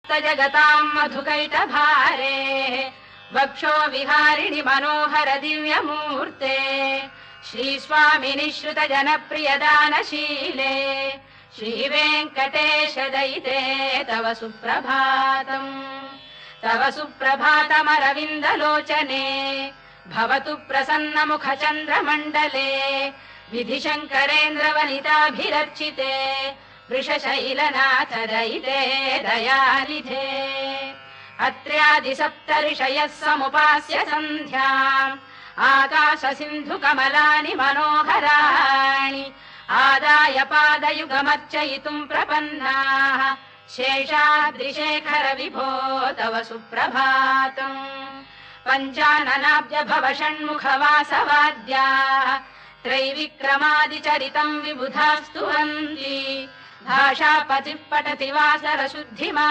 समस्त जगताम् मधुकैटभारे वक्षो विहारिणि मनोहर दिव्यमूर्ते श्रीस्वामिनि श्रुत जनप्रियदानशीले श्रीवेङ्कटेश दयिते तव सुप्रभातम् तव सुप्रभातमरविन्दलोचने भवतु प्रसन्नमुख चन्द्रमण्डले विधिशङ्करेन्द्रवनिताभिरर्चिते वृषशैलनाथ दयिते दयानिधे अत्र्यादिसप्तऋषयः समुपास्य सन्ध्याम् आकाश सिन्धु कमलानि मनोहराणि आदाय पादयुगमर्चयितुम् प्रपन्नाः शेषाद्रिशेखर विभो तव सुप्रभातम् पञ्चाननाब्ज भव षण्मुख वासवाद्याः त्रैविक्रमादिचरितम् विबुधास्तुवन्ति भाषापतिः पठति वासर शुद्धिमा